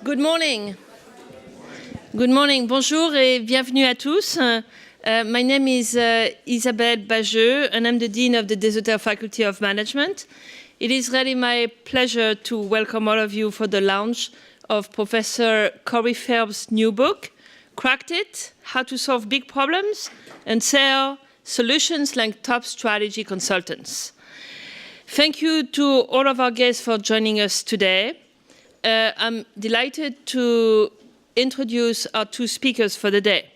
Good morning. Good morning. Bonjour et bienvenue à tous. My name is Isabelle Bageux, and I'm the Dean of the Desauteurs Faculty of Management. It is really my pleasure to welcome all of you for the launch of Professor Corey Phelps' new book, Cracked It: How to Solve Big Problems and Sell Solutions Like Top Strategy Consultants. Thank you to all of our guests for joining us today. I'm delighted to introduce our two speakers for the day.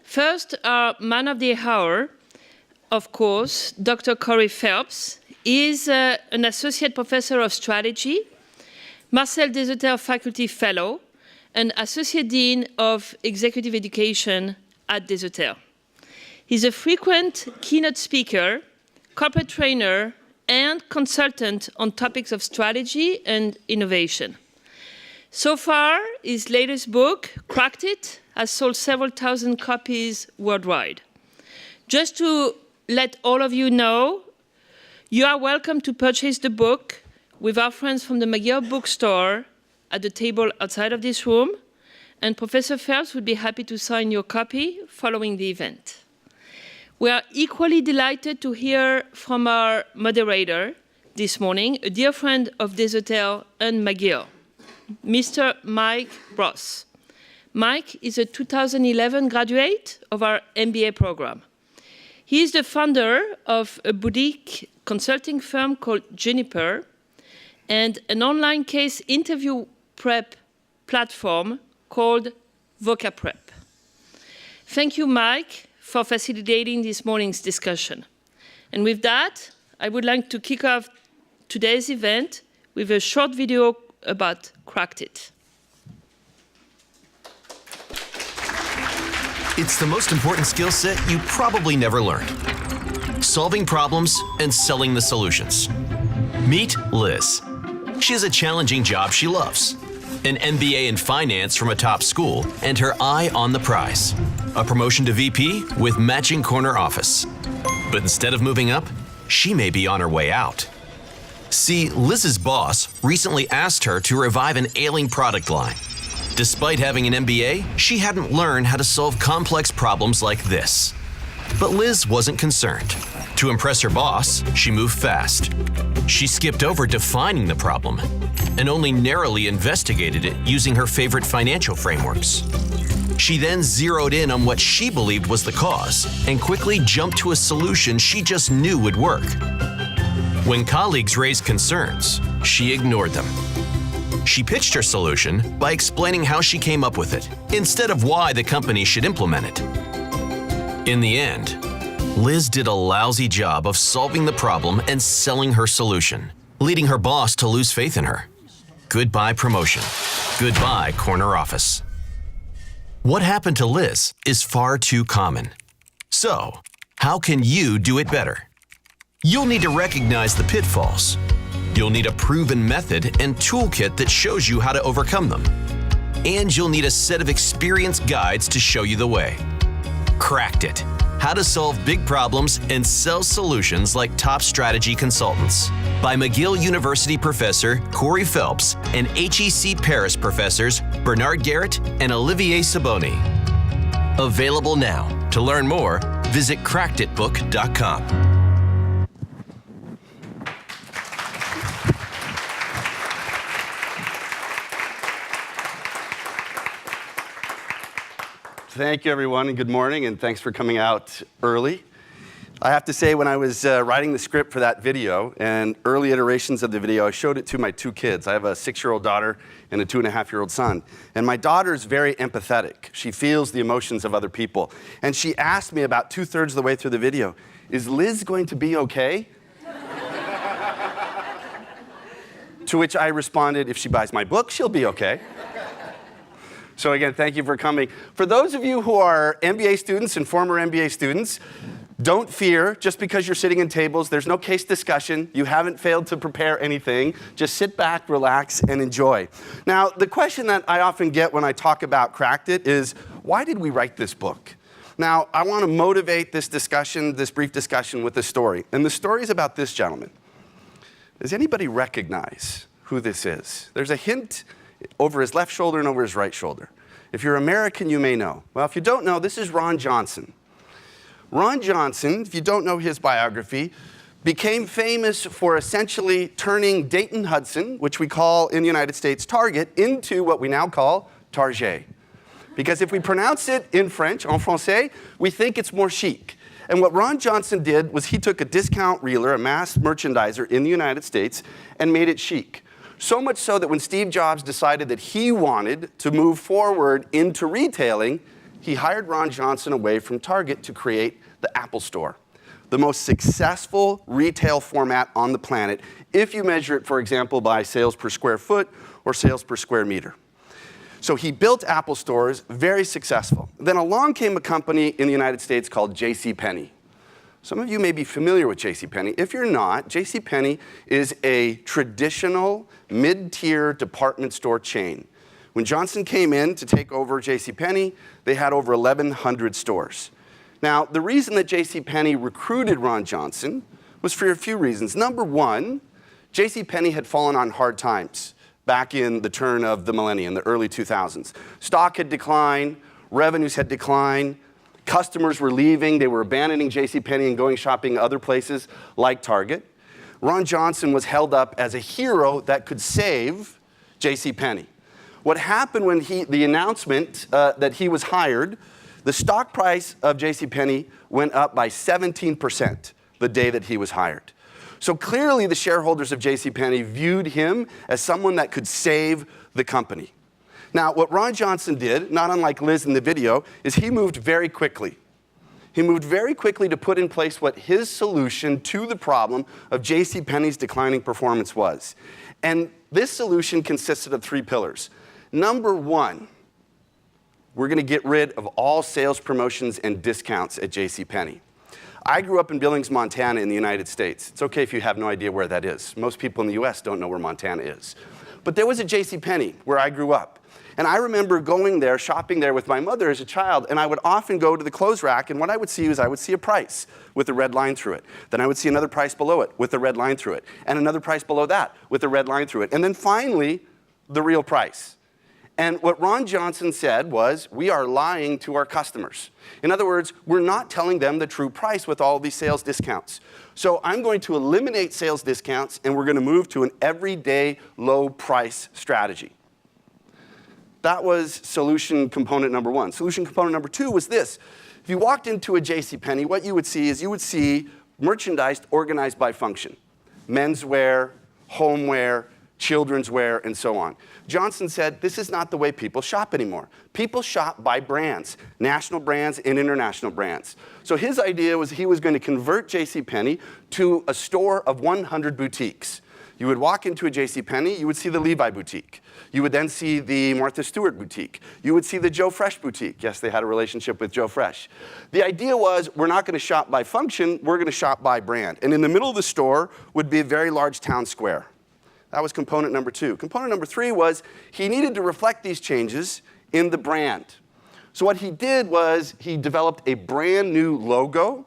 First, our man of the hour, of course, Dr. Corey Phelps. He is an associate professor of strategy, Marcel Desauteurs Faculty Fellow, and associate dean of executive education at Desauteurs. He's a frequent keynote speaker, corporate trainer, and consultant on topics of strategy and innovation. So far, his latest book, Cracked It, has sold several thousand copies worldwide. Just to let all of you know, you are welcome to purchase the book with our friends from the McGill bookstore at the table outside of this room, and Professor Phelps would be happy to sign your copy following the event. We are equally delighted to hear from our moderator this morning, a dear friend of Desauteurs and McGill, Mr. Mike Ross. Mike is a 2011 graduate of our MBA program. He is the founder of a boutique consulting firm called Juniper and an online case interview prep platform called VocaPrep. Thank you, Mike, for facilitating this morning's discussion. And with that, I would like to kick off today's event with a short video about Cracked It. It's the most important skill set you probably never learned. Solving problems and selling the solutions. Meet Liz. She has a challenging job she loves. An MBA in finance from a top school and her eye on the prize. A promotion to VP with matching corner office. But instead of moving up, she may be on her way out. See, Liz's boss recently asked her to revive an ailing product line. Despite having an MBA, she hadn't learned how to solve complex problems like this. But Liz wasn't concerned. To impress her boss, she moved fast. She skipped over defining the problem and only narrowly investigated it using her favorite financial frameworks. She then zeroed in on what she believed was the cause and quickly jumped to a solution she just knew would work. When colleagues raised concerns, she ignored them. She pitched her solution by explaining how she came up with it, instead of why the company should implement it. In the end, Liz did a lousy job of solving the problem and selling her solution, leading her boss to lose faith in her. Goodbye promotion. Goodbye corner office. What happened to Liz is far too common. So, how can you do it better? You'll need to recognize the pitfalls. You'll need a proven method and toolkit that shows you how to overcome them. And you'll need a set of experienced guides to show you the way. Cracked It: How to Solve Big Problems and Sell Solutions Like Top Strategy Consultants by McGill University professor Corey Phelps and HEC Paris professors Bernard Garrett and Olivier Saboni. Available now. To learn more, visit crackeditbook.com. Thank you, everyone, and good morning, and thanks for coming out early. I have to say, when I was writing the script for that video and early iterations of the video, I showed it to my two kids. I have a 6-year-old daughter and a 2.5-year-old son. And my daughter's very empathetic. She feels the emotions of other people. And she asked me about 2/3 of the way through the video, "Is Liz going to be okay?" To which I responded, "If she buys my book, she'll be okay." So again, thank you for coming. For those of you who are MBA students and former MBA students, don't fear. Just because you're sitting in tables, there's no case discussion. You haven't failed to prepare anything. Just sit back, relax, and enjoy. Now, the question that I often get when I talk about Cracked It is, why did we write this book? Now, I want to motivate this discussion, this brief discussion, with a story. And the story is about this gentleman. Does anybody recognize who this is? There's a hint over his left shoulder and over his right shoulder. If you're American, you may know. Well, if you don't know, this is Ron Johnson. Ron Johnson, if you don't know his biography, became famous for essentially turning Dayton-Hudson, which we call in the United States Target, into what we now call Target. Because if we pronounce it in French, en français, we think it's more chic. And what Ron Johnson did was he took a discount reeler, a mass merchandiser in the United States, and made it chic. So much so that when Steve Jobs decided that he wanted to move forward into retailing, he hired Ron Johnson away from Target to create the Apple Store, the most successful retail format on the planet, if you measure it, for example, by sales per square foot or sales per square meter. So he built Apple stores, very successful. Then along came a company in the United States called JCPenney. Some of you may be familiar with JCPenney. If you're not, JCPenney is a traditional mid-tier department store chain. When Johnson came in to take over JCPenney, they had over 1,100 stores. Now, the reason that JCPenney recruited Ron Johnson was for a few reasons. Number one, JCPenney had fallen on hard times back in the turn of the millennium, the early 2000s. Stock had declined, revenues had declined, customers were leaving, they were abandoning JCPenney and going shopping other places like Target. Ron Johnson was held up as a hero that could save JCPenney. What happened when the announcement that he was hired, the stock price of JCPenney went up by 17% the day that he was hired. So clearly the shareholders of JCPenney viewed him as someone that could save the company. Now, what Ron Johnson did, not unlike Liz in the video, is he moved very quickly. He moved very quickly to put in place what his solution to the problem of JCPenney's declining performance was. And this solution consisted of 3 pillars. Number one, we're going to get rid of all sales promotions and discounts at JCPenney. I grew up in Billings, Montana in the United States. It's okay if you have no idea where that is. Most people in the US don't know where Montana is. But there was a JCPenney where I grew up. And I remember going there, shopping there with my mother as a child, and I would often go to the clothes rack, and what I would see was I would see a price with a red line through it. Then I would see another price below it with a red line through it, and another price below that with a red line through it. And then finally, the real price. And what Ron Johnson said was, we are lying to our customers. In other words, we're not telling them the true price with all these sales discounts. So I'm going to eliminate sales discounts, and we're going to move to an everyday low price strategy. That was solution component number one. Solution component number two was this. If you walked into a JCPenney, what you would see is you would see merchandise organized by function. Menswear, homeware, children's wear, and so on. Johnson said, this is not the way people shop anymore. People shop by brands, national brands and international brands. So his idea was he was going to convert JCPenney to a store of 100 boutiques. You would walk into a JCPenney, you would see the Levi boutique. You would then see the Martha Stewart boutique. You would see the Joe Fresh boutique. Yes, they had a relationship with Joe Fresh. The idea was, we're not going to shop by function, we're going to shop by brand. And in the middle of the store would be a very large town square. That was component number two. Component number three was he needed to reflect these changes in the brand. So what he did was he developed a brand new logo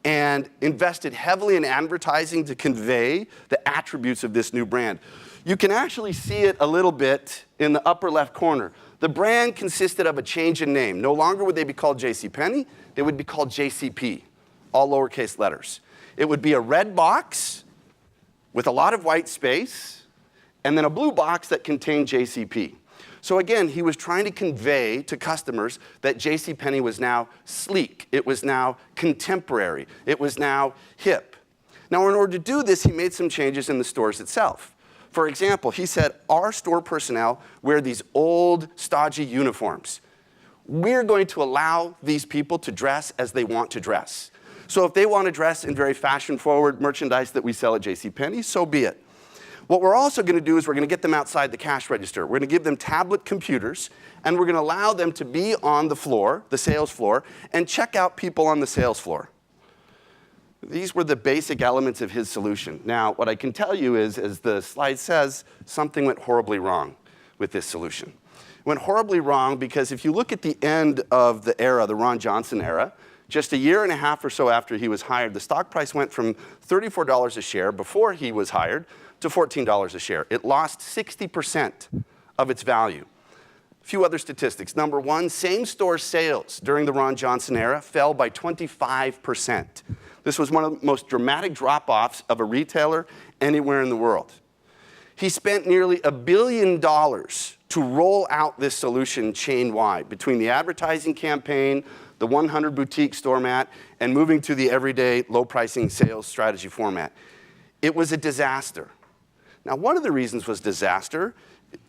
and invested heavily in advertising to convey the attributes of this new brand. You can actually see it a little bit in the upper left corner. The brand consisted of a change in name. No longer would they be called JCPenney, they would be called JCP, all lowercase letters. It would be a red box with a lot of white space, and then a blue box that contained JCP. So again, he was trying to convey to customers that JCPenney was now sleek, it was now contemporary, it was now hip. Now in order to do this, he made some changes in the stores itself. For example, he said, our store personnel wear these old, stodgy uniforms. We're going to allow these people to dress as they want to dress. So if they want to dress in very fashion-forward merchandise that we sell at JCPenney, so be it. What we're also going to do is we're going to get them outside the cash register. We're going to give them tablet computers, and we're going to allow them to be on the floor, the sales floor, and check out people on the sales floor. These were the basic elements of his solution. Now, what I can tell you is, as the slide says, something went horribly wrong with this solution. It went horribly wrong because if you look at the end of the era, the Ron Johnson era, just a year and a half or so after he was hired, the stock price went from $34 a share before he was hired to $14 a share. It lost 60% of its value. A few other statistics. Number one, same-store sales during the Ron Johnson era fell by 25%. This was one of the most dramatic drop-offs of a retailer anywhere in the world. He spent nearly $1 billion to roll out this solution chain-wide between the advertising campaign, the 100 boutique store mat, and moving to the everyday low-pricing sales strategy format. It was a disaster. Now, one of the reasons was disaster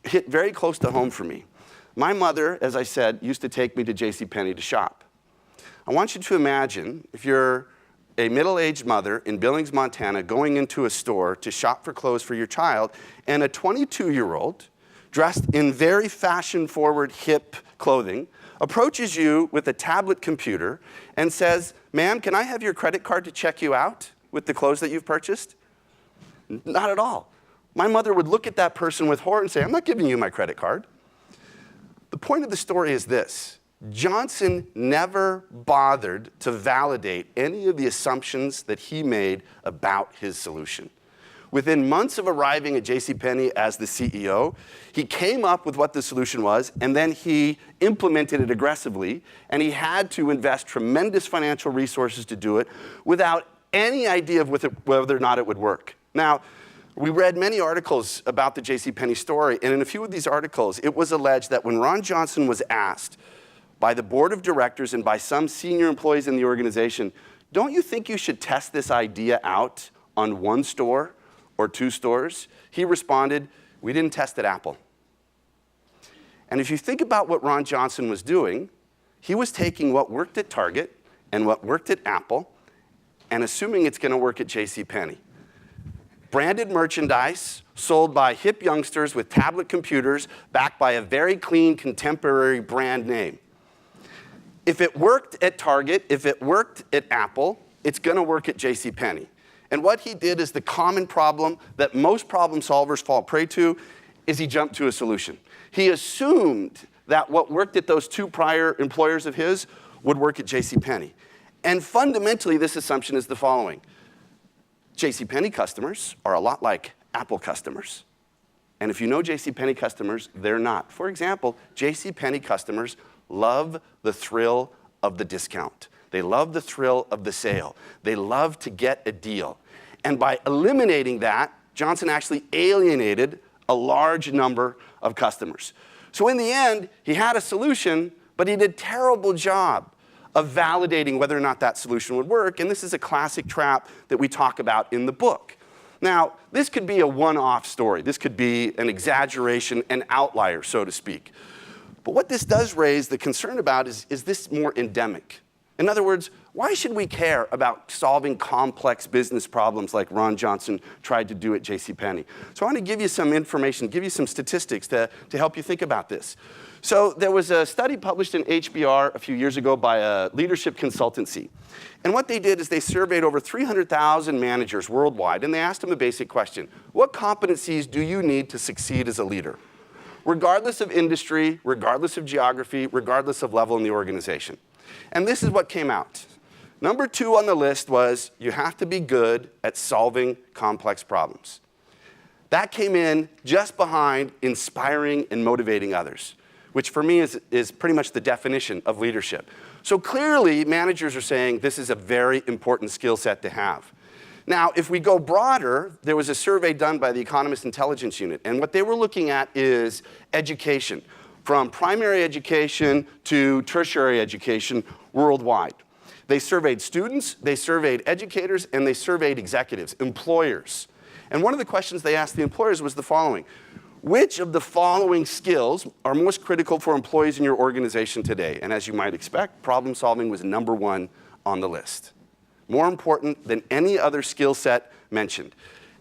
hit very close to home for me. My mother, as I said, used to take me to JCPenney to shop. I want you to imagine if you're a middle-aged mother in Billings, Montana, going into a store to shop for clothes for your child, and a 22-year-old dressed in very fashion-forward, hip clothing approaches you with a tablet computer and says, "Ma'am, can I have your credit card to check you out with the clothes that you've purchased?" Not at all. My mother would look at that person with horror and say, "I'm not giving you my credit card." The point of the story is this. Johnson never bothered to validate any of the assumptions that he made about his solution. Within months of arriving at JCPenney as the CEO, he came up with what the solution was, and then he implemented it aggressively, and he had to invest tremendous financial resources to do it without any idea of whether or not it would work. Now, we read many articles about the JCPenney story, and in a few of these articles, it was alleged that when Ron Johnson was asked by the board of directors and by some senior employees in the organization, "Don't you think you should test this idea out on one store or two stores?" He responded, "We didn't test at Apple." And if you think about what Ron Johnson was doing, he was taking what worked at Target and what worked at Apple and assuming it's going to work at JCPenney. Branded merchandise sold by hip youngsters with tablet computers backed by a very clean contemporary brand name. If it worked at Target, if it worked at Apple, it's going to work at JCPenney. And what he did is the common problem that most problem solvers fall prey to is he jumped to a solution. He assumed that what worked at those two prior employers of his would work at JCPenney. And fundamentally, this assumption is the following. JCPenney customers are a lot like Apple customers. And if you know JCPenney customers, they're not. For example, JCPenney customers love the thrill of the discount. They love the thrill of the sale. They love to get a deal. And by eliminating that, Johnson actually alienated a large number of customers. So in the end, he had a solution, but he did a terrible job of validating whether or not that solution would work, and this is a classic trap that we talk about in the book. Now, this could be a one-off story. This could be an exaggeration, an outlier, so to speak. But what this does raise the concern about is this more endemic? In other words, why should we care about solving complex business problems like Ron Johnson tried to do at JCPenney? So I want to give you some information, give you some statistics to help you think about this. So there was a study published in HBR a few years ago by a leadership consultancy. And what they did is they surveyed over 300,000 managers worldwide, and they asked them a basic question. What competencies do you need to succeed as a leader? Regardless of industry, regardless of geography, regardless of level in the organization. And this is what came out. Number 2 on the list was you have to be good at solving complex problems. That came in just behind inspiring and motivating others, which for me is pretty much the definition of leadership. So clearly, managers are saying this is a very important skill set to have. Now, if we go broader, there was a survey done by the Economist Intelligence Unit, and what they were looking at is education, from primary education to tertiary education worldwide. They surveyed students, they surveyed educators, and they surveyed executives, employers. And one of the questions they asked the employers was the following. Which of the following skills are most critical for employees in your organization today? And as you might expect, problem solving was number 1 on the list. More important than any other skill set mentioned.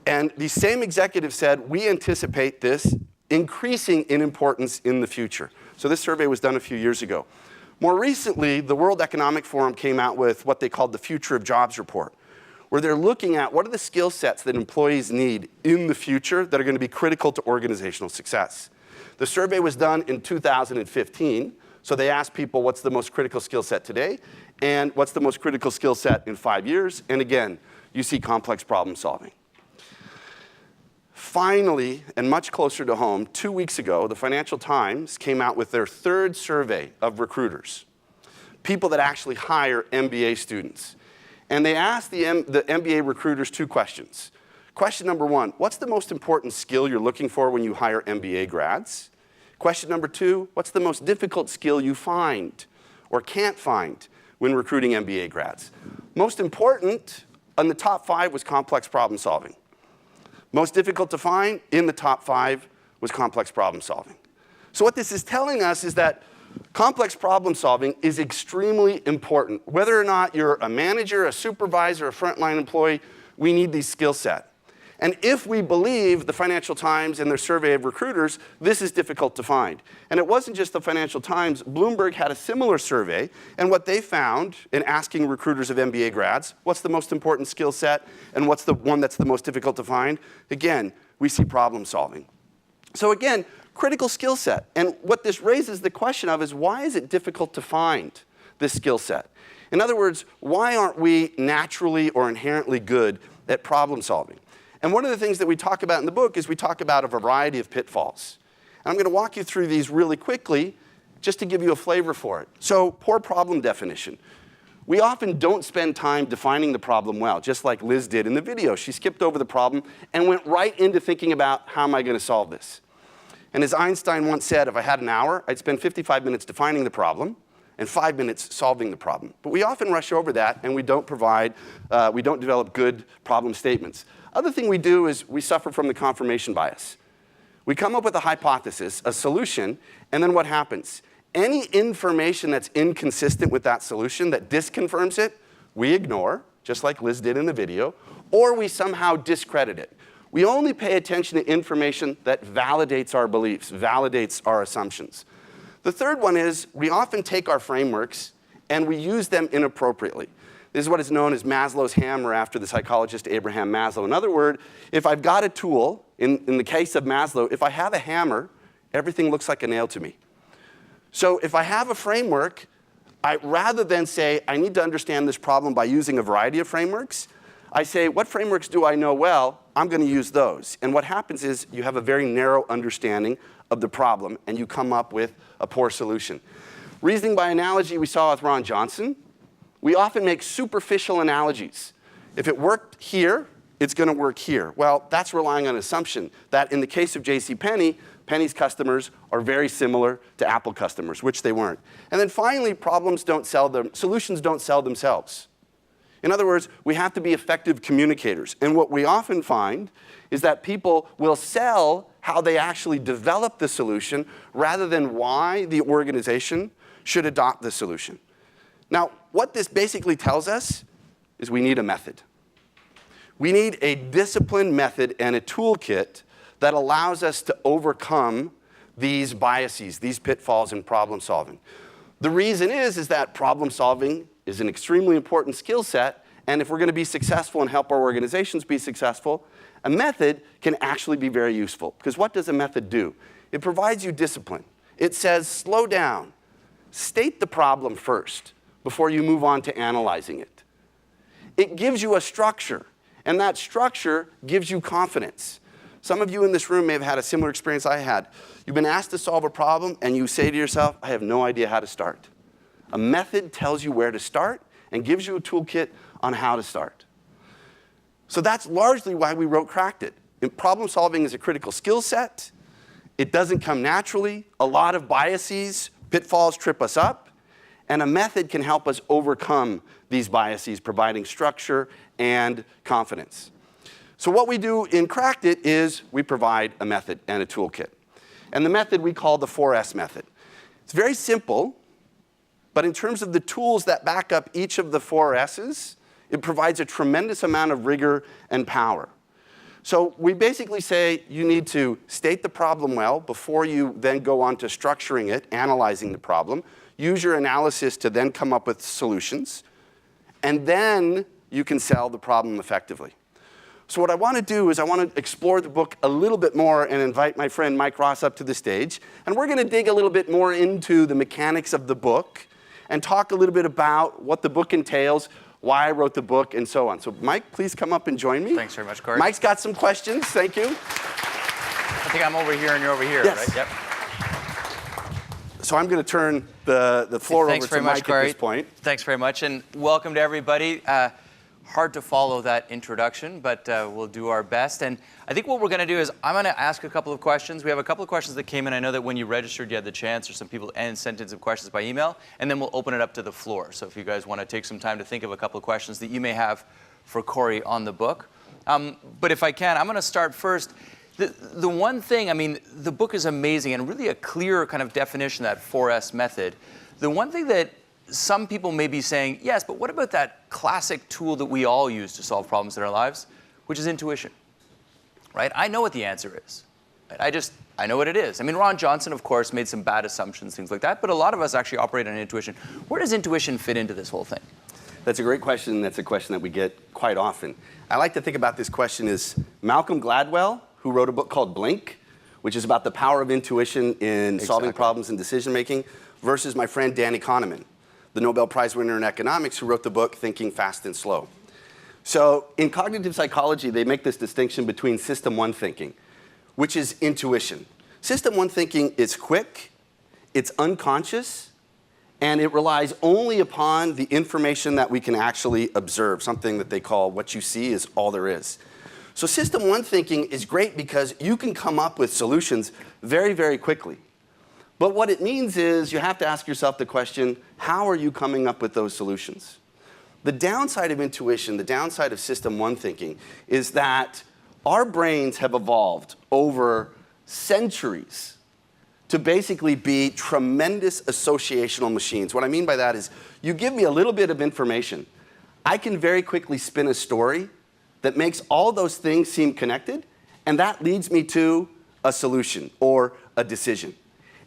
And the same executive said, we anticipate this increasing in importance in the future. So this survey was done a few years ago. More recently, the World Economic Forum came out with what they called the Future of Jobs report, where they're looking at what are the skill sets that employees need in the future that are going to be critical to organizational success. The survey was done in 2015, so they asked people what's the most critical skill set today, and what's the most critical skill set in 5 years, and again, you see complex problem solving. Finally, and much closer to home, 2 weeks ago, the Financial Times came out with their third survey of recruiters, people that actually hire MBA students. And they asked the MBA recruiters 2 questions. Question number 1, what's the most important skill you're looking for when you hire MBA grads? Question number 2, what's the most difficult skill you find or can't find when recruiting MBA grads? Most important on the top 5 was complex problem solving. Most difficult to find in the top 5 was complex problem solving. So what this is telling us is that complex problem solving is extremely important. Whether or not you're a manager, a supervisor, a frontline employee, we need these skill sets. And if we believe the Financial Times and their survey of recruiters, this is difficult to find. And it wasn't just the Financial Times. Bloomberg had a similar survey, and what they found in asking recruiters of MBA grads, what's the most important skill set and what's the one that's the most difficult to find? Again, we see problem solving. So again, critical skill set. And what this raises the question of is, why is it difficult to find this skill set? In other words, why aren't we naturally or inherently good at problem solving? And one of the things that we talk about in the book is we talk about a variety of pitfalls. And I'm going to walk you through these really quickly just to give you a flavor for it. So, poor problem definition. We often don't spend time defining the problem well, just like Liz did in the video. She skipped over the problem and went right into thinking about, how am I going to solve this? And as Einstein once said, if I had an hour, I'd spend 55 minutes defining the problem and 5 minutes solving the problem. But we often rush over that, and we don't develop good problem statements. Other thing we do is we suffer from the confirmation bias. We come up with a hypothesis, a solution, and then what happens? Any information that's inconsistent with that solution, that disconfirms it, we ignore, just like Liz did in the video, or we somehow discredit it. We only pay attention to information that validates our beliefs, validates our assumptions. The third one is we often take our frameworks and we use them inappropriately. This is what is known as Maslow's hammer after the psychologist Abraham Maslow. In other words, if I've got a tool, in the case of Maslow, if I have a hammer, everything looks like a nail to me. So if I have a framework, rather than say, I need to understand this problem by using a variety of frameworks, I say, what frameworks do I know well? I'm going to use those. And what happens is you have a very narrow understanding of the problem, and you come up with a poor solution. Reasoning by analogy we saw with Ron Johnson. We often make superficial analogies. If it worked here, it's going to work here. Well, that's relying on an assumption that in the case of JCPenney, Penny's customers are very similar to Apple customers, which they weren't. And then finally, solutions don't sell themselves. In other words, we have to be effective communicators. And what we often find is that people will sell how they actually develop the solution rather than why the organization should adopt the solution. Now, what this basically tells us is we need a method. We need a disciplined method and a toolkit that allows us to overcome these biases, these pitfalls in problem solving. The reason is that problem solving is an extremely important skill set, and if we're going to be successful and help our organizations be successful, a method can actually be very useful. Because what does a method do? It provides you discipline. It says, slow down. State the problem first before you move on to analyzing it. It gives you a structure, and that structure gives you confidence. Some of you in this room may have had a similar experience I had. You've been asked to solve a problem, and you say to yourself, I have no idea how to start. A method tells you where to start and gives you a toolkit on how to start. So that's largely why we wrote Cracked It. Problem solving is a critical skill set. It doesn't come naturally. A lot of biases, pitfalls trip us up. And a method can help us overcome these biases, providing structure and confidence. So what we do in Cracked It is we provide a method and a toolkit. And the method we call the 4S method. It's very simple, but in terms of the tools that back up each of the 4 S's, it provides a tremendous amount of rigor and power. So we basically say you need to state the problem well before you then go on to structuring it, analyzing the problem. Use your analysis to then come up with solutions. And then you can sell the problem effectively. So what I want to do is I want to explore the book a little bit more and invite my friend Mike Ross up to the stage. And we're going to dig a little bit more into the mechanics of the book and talk a little bit about what the book entails, why I wrote the book, and so on. So Mike, please come up and join me. Thanks very much, Corey. Mike's got some questions. Thank you. I think I'm over here and you're over here, Yes. right? Yep. So I'm going to turn the floor over to Mike at this point. Thanks very much, and welcome to everybody. Hard to follow that introduction, but we'll do our best. And I think what we're going to do is I'm going to ask a couple of questions. We have a couple of questions that came in. I know that when you registered, you had the chance, or some people sent in some questions by email, and then we'll open it up to the floor. So if you guys want to take some time to think of a couple of questions that you may have for Corey on the book. But if I can, I'm going to start first. The one thing, I mean, the book is amazing and really a clear kind of definition of that 4S method. The one thing that some people may be saying, yes, but what about that classic tool that we all use to solve problems in our lives, which is intuition, right? I know what the answer is. Right? I know what it is. I mean, Ron Johnson, of course, made some bad assumptions, things like that, but a lot of us actually operate on intuition. Where does intuition fit into this whole thing? That's a great question. That's a question that we get quite often. I like to think about this question as Malcolm Gladwell, who wrote a book called Blink, which is about the power of intuition in solving problems and decision making, versus my friend Danny Kahneman, the Nobel Prize winner in economics, who wrote the book Thinking Fast and Slow. So in cognitive psychology, they make this distinction between system one thinking, which is intuition. System one thinking is quick, it's unconscious, and it relies only upon the information that we can actually observe, something that they call what you see is all there is. So system one thinking is great because you can come up with solutions very, very quickly. But what it means is you have to ask yourself the question, how are you coming up with those solutions? The downside of intuition, the downside of system one thinking, is that our brains have evolved over centuries to basically be tremendous associational machines. What I mean by that is you give me a little bit of information, I can very quickly spin a story that makes all those things seem connected, and that leads me to a solution or a decision.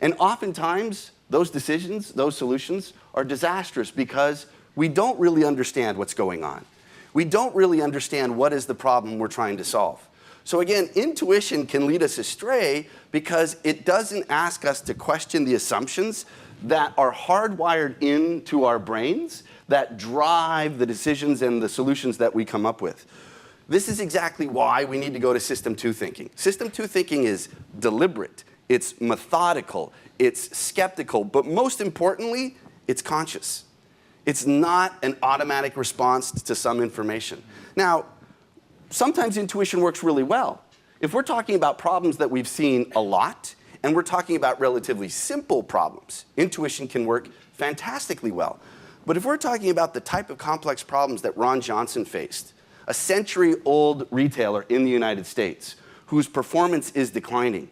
And oftentimes, those decisions, those solutions are disastrous because we don't really understand what's going on. We don't really understand what is the problem we're trying to solve. So again, intuition can lead us astray because it doesn't ask us to question the assumptions that are hardwired into our brains that drive the decisions and the solutions that we come up with. This is exactly why we need to go to system two thinking. System two thinking is deliberate, it's methodical, it's skeptical, but most importantly, it's conscious. It's not an automatic response to some information. Now, sometimes intuition works really well. If we're talking about problems that we've seen a lot, and we're talking about relatively simple problems, intuition can work fantastically well. But if we're talking about the type of complex problems that Ron Johnson faced, a century-old retailer in the United States whose performance is declining,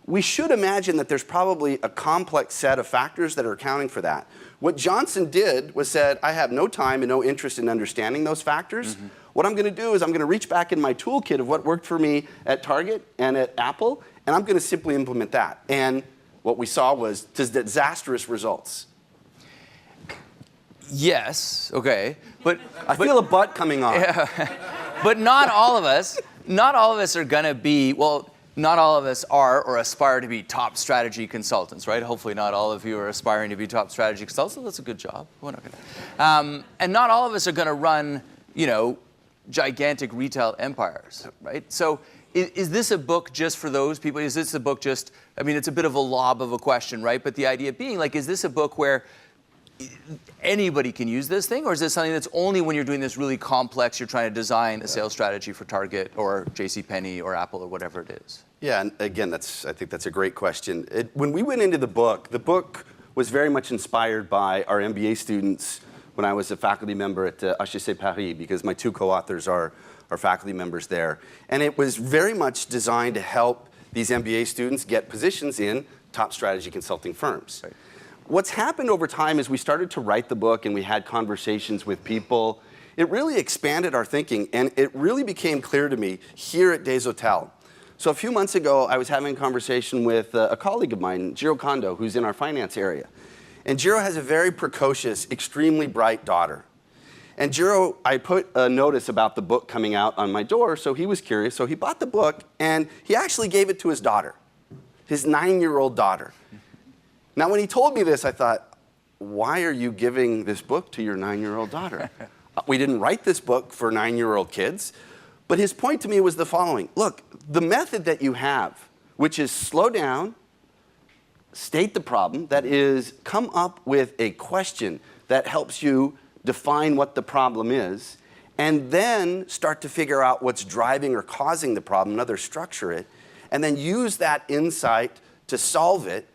we should imagine that there's probably a complex set of factors that are accounting for that. What Johnson did was said, I have no time and no interest in understanding those factors. What I'm going to do is I'm going to reach back in my toolkit of what worked for me at Target and at Apple, and I'm going to simply implement that. And what we saw was disastrous results. Yes, okay, but I feel a butt coming on. Yeah. But not all of us are gonna be, well, not all of us are or aspire to be top strategy consultants, right? Hopefully not all of you are aspiring to be top strategy consultants. That's a good job. We're not gonna. And not all of us are gonna run, gigantic retail empires, right? So is this a book just for those people? Is this a book just, I mean, it's a bit of a lob of a question, right? But the idea being, like, is this a book where anybody can use this thing, or is this something that's only when you're doing this really complex, you're trying to design a sales strategy for Target or JCPenney or Apple or whatever it is? Yeah, and again, I think that's a great question. When we went into the book was very much inspired by our MBA students when I was a faculty member at HEC Paris, because my two co-authors are faculty members there. And it was very much designed to help these MBA students get positions in top strategy consulting firms. Right. What's happened over time is we started to write the book and we had conversations with people. It really expanded our thinking, and it really became clear to me here at Des Hotels. So a few months ago, I was having a conversation with a colleague of mine, Jiro Kondo, who's in our finance area. And Jiro has a very precocious, extremely bright daughter. And Jiro, I put a notice about the book coming out on my door, so he was curious. So he bought the book, and he actually gave it to his daughter, his 9-year-old daughter. Now, when he told me this, I thought, why are you giving this book to your 9-year-old daughter? We didn't write this book for 9-year-old kids, but his point to me was the following. Look, the method that you have, which is slow down, state the problem, that is, come up with a question that helps you define what the problem is, and then start to figure out what's driving or causing the problem, another structure it, and then use that insight to solve it.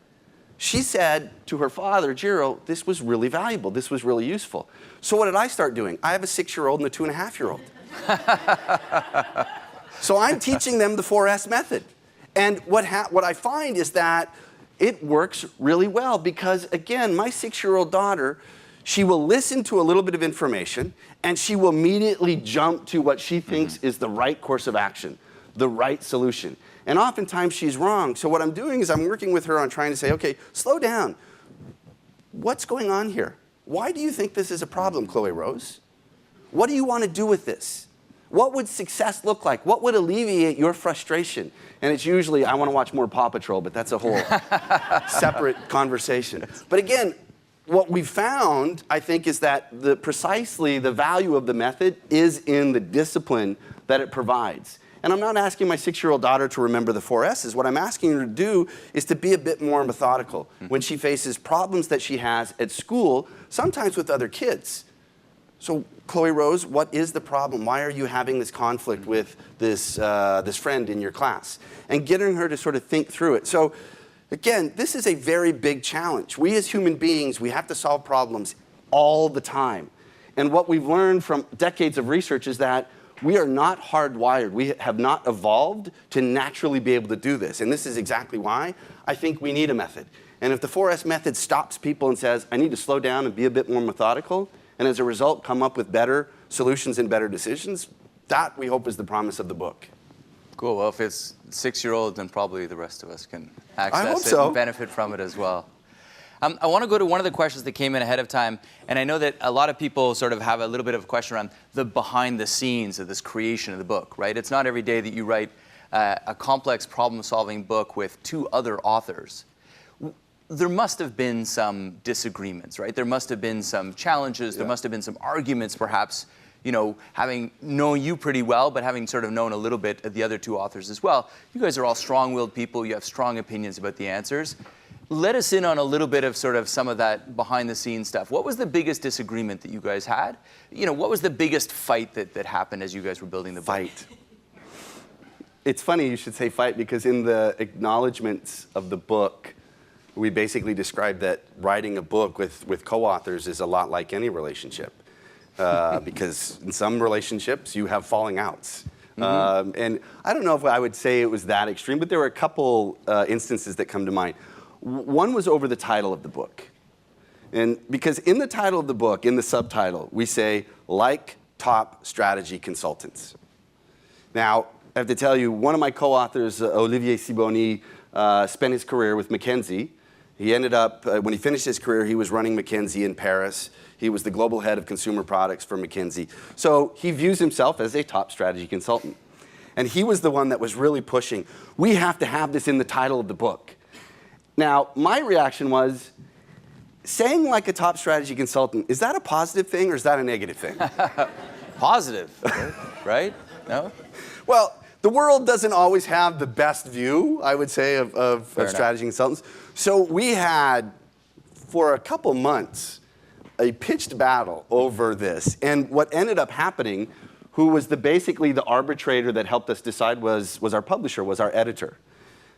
She said to her father, Jiro, this was really valuable. This was really useful. So what did I start doing? I have a 6-year-old and a 2.5-year-old. So I'm teaching them the 4S method. And what I find is that it works really well because, again, my 6-year-old daughter, she will listen to a little bit of information and she will immediately jump to what she thinks is the right course of action, the right solution. And oftentimes she's wrong. So what I'm doing is I'm working with her on trying to say, okay, slow down. What's going on here? Why do you think this is a problem, Chloe Rose? What do you want to do with this? What would success look like? What would alleviate your frustration? And it's usually, I want to watch more Paw Patrol, but that's a whole separate conversation. But again, what we found, I think, is that precisely the value of the method is in the discipline that it provides. And I'm not asking my 6-year-old daughter to remember the 4 S's. What I'm asking her to do is to be a bit more methodical when she faces problems that she has at school, sometimes with other kids. So, Chloe Rose, what is the problem? Why are you having this conflict with this friend in your class? And getting her to sort of think through it. So, again, this is a very big challenge. We as human beings, we have to solve problems all the time. And what we've learned from decades of research is that we are not hardwired. We have not evolved to naturally be able to do this. And this is exactly why I think we need a method. And if the 4S method stops people and says, I need to slow down and be a bit more methodical, and as a result, come up with better solutions and better decisions, that, we hope, is the promise of the book. Cool. Well, if it's 6-year-olds, then probably the rest of us can access it and benefit from it as well. I want to go to one of the questions that came in ahead of time, and I know that a lot of people sort of have a little bit of a question around the behind the scenes of this creation of the book, right? It's not every day that you write a complex problem-solving book with 2 other authors. There must have been some disagreements, right? There must have been some challenges. There must have been some arguments, perhaps, you know, having known you pretty well, but having sort of known a little bit of the other 2 authors as well. You guys are all strong-willed people. You have strong opinions about the answers. Let us in on a little bit of sort of some of that behind-the-scenes stuff. What was the biggest disagreement that you guys had? You know, what was the biggest fight that happened as you guys were building the book? Fight. It's funny you should say fight because in the acknowledgments of the book, we basically describe that writing a book with co-authors is a lot like any relationship. Because in some relationships, you have falling outs. And I don't know if I would say it was that extreme, but there were a couple instances that come to mind. One was over the title of the book. And because in the title of the book, in the subtitle, we say, like top strategy consultants. Now, I have to tell you, one of my co-authors, Olivier Sibony, spent his career with McKinsey. He ended up, when he finished his career, he was running McKinsey in Paris. He was the global head of consumer products for McKinsey. So he views himself as a top strategy consultant. And he was the one that was really pushing, we have to have this in the title of the book. Now, my reaction was, saying like a top strategy consultant, is that a positive thing or is that a negative thing? Positive, right? No? Well, the world doesn't always have the best view, I would say, of strategy consultants. So we had, for a couple months, a pitched battle over this. And what ended up happening, who was basically the arbitrator that helped us decide was our publisher, was our editor.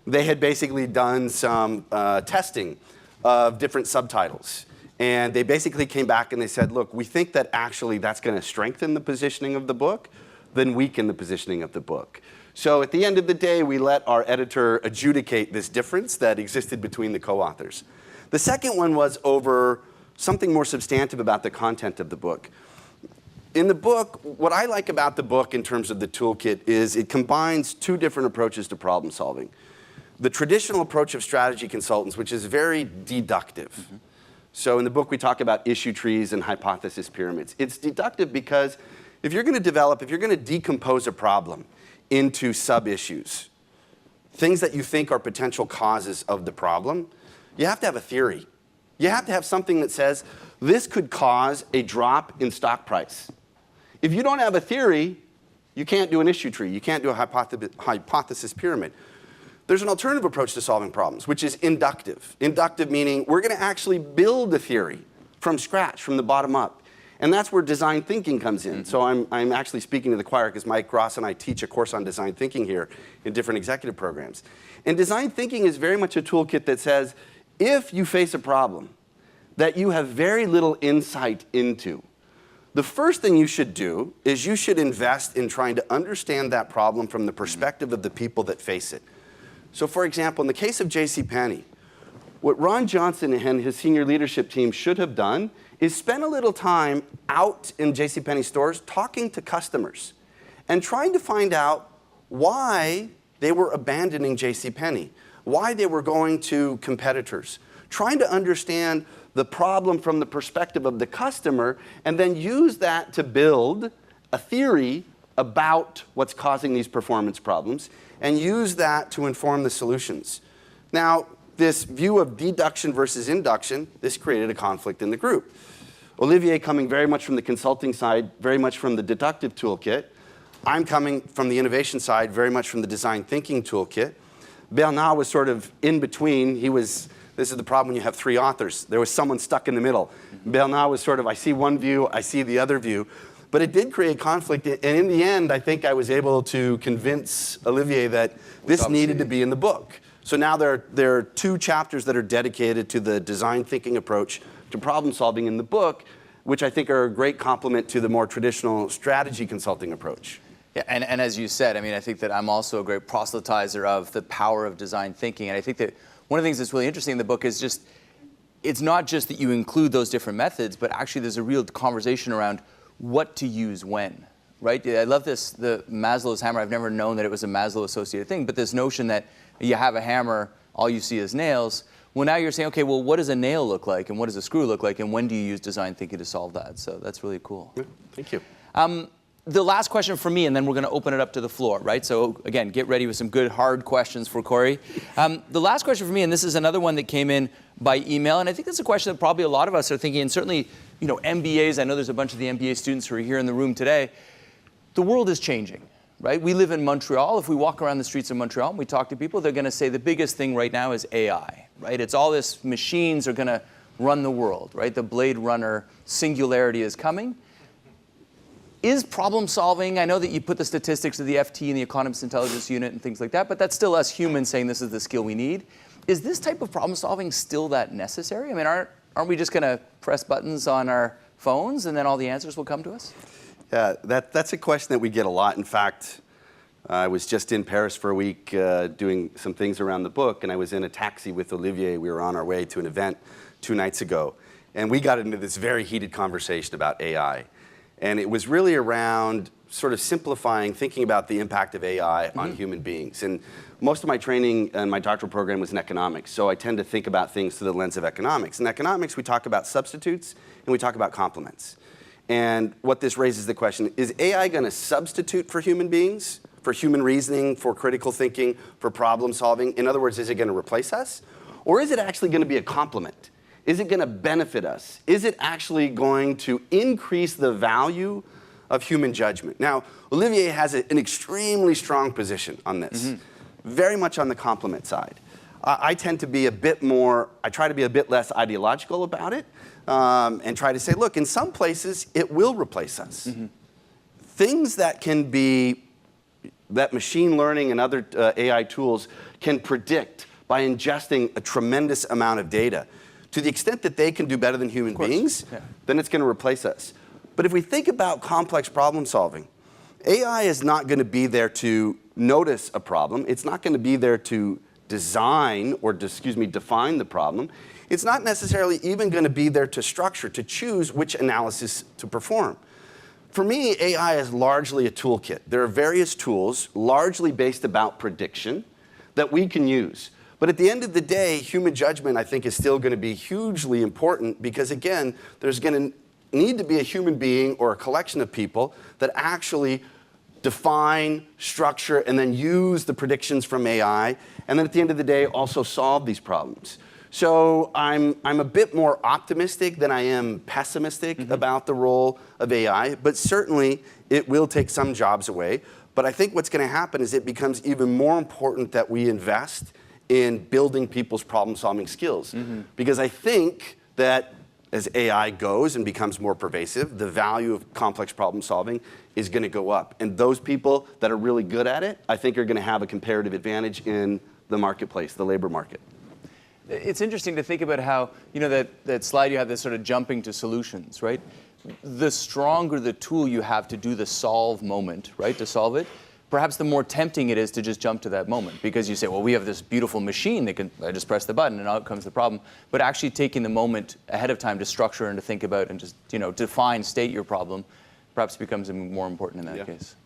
They had basically done some testing of different subtitles. And they basically came back and they said, look, we think that actually that's going to strengthen the positioning of the book, then weaken the positioning of the book. So at the end of the day, we let our editor adjudicate this difference that existed between the co-authors. The second one was over something more substantive about the content of the book. In the book, what I like about the book in terms of the toolkit is it combines 2 different approaches to problem solving. The traditional approach of strategy consultants, which is very deductive. So in the book, we talk about issue trees and hypothesis pyramids. It's deductive because if you're going to decompose a problem into sub-issues, things that you think are potential causes of the problem, you have to have a theory. You have to have something that says, this could cause a drop in stock price. if you don't have a theory, you can't do an issue tree. You can't do a hypothesis pyramid. There's an alternative approach to solving problems, which is inductive. Inductive meaning we're going to actually build a theory from scratch, from the bottom up. And that's where design thinking comes in. So I'm actually speaking to the choir because Mike Ross and I teach a course on design thinking here in different executive programs. And design thinking is very much a toolkit that says, if you face a problem that you have very little insight into, the first thing you should do is you should invest in trying to understand that problem from the perspective of the people that face it. So for example, in the case of JCPenney, what Ron Johnson and his senior leadership team should have done is spend a little time out in JCPenney stores talking to customers and trying to find out why they were abandoning JCPenney, why they were going to competitors, trying to understand the problem from the perspective of the customer, and then use that to build a theory about what's causing these performance problems, and use that to inform the solutions. Now, this view of deduction versus induction, this created a conflict in the group. Olivier coming very much from the consulting side, very much from the deductive toolkit. I'm coming from the innovation side, very much from the design thinking toolkit. Bernard was sort of in between. This is the problem when you have three authors. There was someone stuck in the middle. Bernard was sort of, I see one view, I see the other view. But it did create conflict. And in the end, I think I was able to convince Olivier that this needed to be in the book. So now there are 2 chapters that are dedicated to the design thinking approach to problem solving in the book, which I think are a great complement to the more traditional strategy consulting approach. Yeah, and as you said, I mean, I think that I'm also a great proselytizer of the power of design thinking. And I think that one of the things that's really interesting in the book is just, it's not just that you include those different methods, but actually there's a real conversation around what to use when, right? I love this, the Maslow's hammer. I've never known that it was a Maslow-associated thing, but this notion that you have a hammer, all you see is nails. Well, now you're saying, okay, well, what does a nail look like, and what does a screw look like, and when do you use design thinking to solve that? So that's really cool. Yeah, thank you. The last question for me, and then we're going to open it up to the floor, right? So again, get ready with some good, hard questions for Corey. The last question for me, and this is another one that came in by email, and I think that's a question that probably a lot of us are thinking, and certainly, you know, MBAs, I know there's a bunch of the MBA students who are here in the room today. The world is changing, right? We live in Montreal. If we walk around the streets of Montreal and we talk to people, they're going to say the biggest thing right now is AI, right? It's all this, machines are going to run the world, right? The Blade Runner singularity is coming. Is problem solving, I know that you put the statistics of the FT and the Economist Intelligence Unit and things like that, but that's still us humans saying this is the skill we need. Is this type of problem solving still that necessary? I mean, aren't we just going to press buttons on our phones and then all the answers will come to us? Yeah, that's a question that we get a lot. In fact, I was just in Paris for a week doing some things around the book, and I was in a taxi with Olivier. We were on our way to an event 2 nights ago, and we got into this very heated conversation about AI. And it was really around sort of simplifying, thinking about the impact of AI on human beings. And most of my training and my doctoral program was in economics, so I tend to think about things through the lens of economics. In economics, we talk about substitutes and we talk about complements. And what this raises the question, is AI going to substitute for human beings, for human reasoning, for critical thinking, for problem solving? In other words, is it going to replace us? Or is it actually going to be a complement? Is it going to benefit us? Is it actually going to increase the value of human judgment? Now, Olivier has an extremely strong position on this, very much on the complement side. I tend to be a bit more, I try to be a bit less ideological about it and try to say, look, in some places, it will replace us. Things that can be, that machine learning and other AI tools can predict by ingesting a tremendous amount of data. To the extent that they can do better than human beings, then it's going to replace us. But if we think about complex problem solving, AI is not going to be there to notice a problem. It's not going to be there to design or, define the problem. It's not necessarily even going to be there to structure, to choose which analysis to perform. For me, AI is largely a toolkit. There are various tools, largely based about prediction, that we can use. But at the end of the day, human judgment, I think, is still going to be hugely important because, again, there's going to need to be a human being or a collection of people that actually define, structure, and then use the predictions from AI, and then at the end of the day, also solve these problems. So I'm a bit more optimistic than I am pessimistic about the role of AI, but certainly it will take some jobs away. But I think what's going to happen is it becomes even more important that we invest in building people's problem-solving skills. Because I think that as AI goes and becomes more pervasive, the value of complex problem-solving is going to go up. And those people that are really good at it, I think are going to have a comparative advantage in the marketplace, the labor market. It's interesting to think about how, that slide you have, this sort of jumping to solutions, right? The stronger the tool you have to do the solve moment, right, to solve it, perhaps the more tempting it is to just jump to that moment, because you say, well, we have this beautiful machine that I just press the button and out comes the problem. But actually taking the moment ahead of time to structure and to think about and just, define, state your problem, perhaps becomes more important in that case.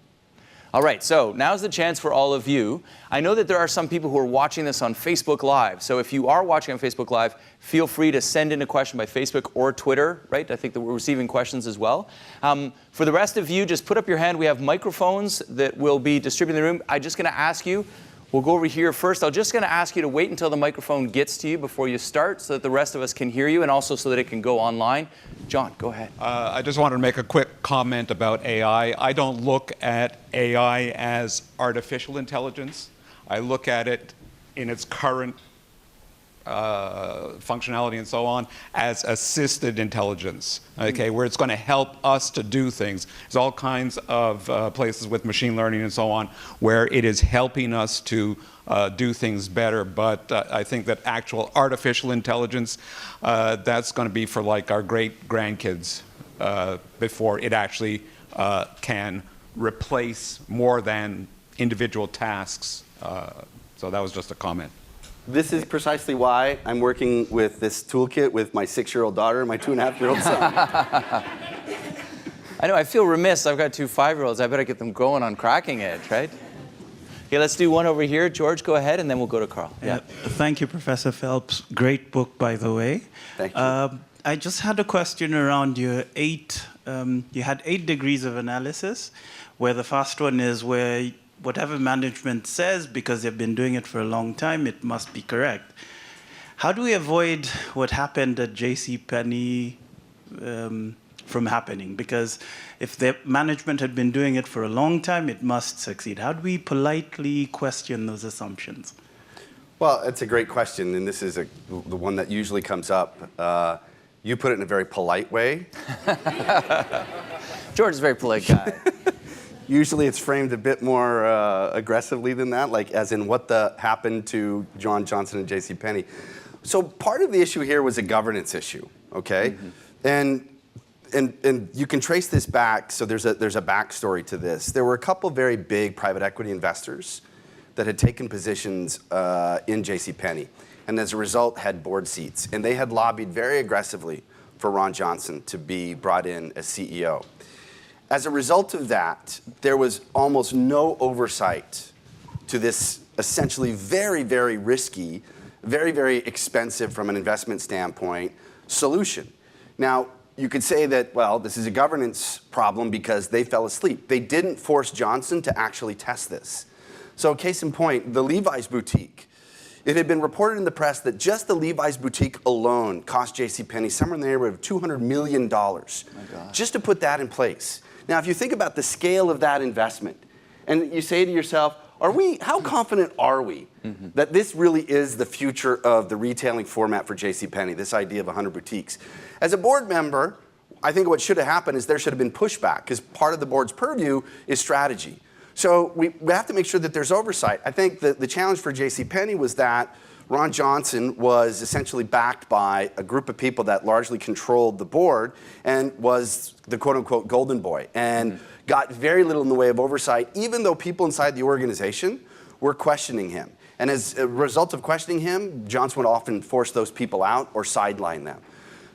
All right, so now's the chance for all of you. I know that there are some people who are watching this on Facebook Live. So if you are watching on Facebook Live, feel free to send in a question by Facebook or Twitter, right? I think that we're receiving questions as well. For the rest of you, just put up your hand. We have microphones that will be distributed in the room. I'm just going to ask you, we'll go over here first. I'm just going to ask you to wait until the microphone gets to you before you start so that the rest of us can hear you and also so that it can go online. John, go ahead. I just wanted to make a quick comment about AI. I don't look at AI as artificial intelligence. I look at it in its current functionality and so on as assisted intelligence, okay, where it's going to help us to do things. There's all kinds of places with machine learning and so on where it is helping us to do things better, but I think that actual artificial intelligence, that's going to be for like our great-grandkids before it actually can replace more than individual tasks. So that was just a comment. This is precisely why I'm working with this toolkit with my 6-year-old daughter and my 2.5-year-old son. I know, I feel remiss. I've got 2 5-year-olds. I better get them going on Cracking Edge, right? Okay, let's do one over here. George, go ahead, and then we'll go to Carl. Yeah. Thank you, Professor Phelps. Great book, by the way. Thank you. I just had a question around your you had 8 degrees of analysis, where the first one is where whatever management says, because they've been doing it for a long time, it must be correct. How do we avoid what happened at JCPenney from happening? Because if the management had been doing it for a long time, it must succeed. How do we politely question those assumptions? Well, it's a great question, and this is the one that usually comes up. You put it in a very polite way. George is a very polite guy. Usually it's framed a bit more aggressively than that, like as in what happened to John Johnson and JCPenney. So part of the issue here was a governance issue, okay? And you can trace this back, so there's a backstory to this. There were a couple very big private equity investors that had taken positions in JCPenney, and as a result had board seats. And they had lobbied very aggressively for Ron Johnson to be brought in as CEO. As a result of that, there was almost no oversight to this essentially very, very risky, very, very expensive from an investment standpoint solution. Now, you could say that, well, this is a governance problem because they fell asleep. They didn't force Johnson to actually test this. So case in point, the Levi's boutique. It had been reported in the press that just the Levi's boutique alone cost JCPenney somewhere in the neighborhood of $200 million just to put that in place. Now, if you think about the scale of that investment, and you say to yourself, how confident are we that this really is the future of the retailing format for JCPenney, this idea of 100 boutiques? As a board member, I think what should have happened is there should have been pushback, because part of the board's purview is strategy. So we have to make sure that there's oversight. I think the challenge for JCPenney was that Ron Johnson was essentially backed by a group of people that largely controlled the board and was the quote-unquote golden boy and got very little in the way of oversight, even though people inside the organization were questioning him. And as a result of questioning him, Johnson would often force those people out or sideline them.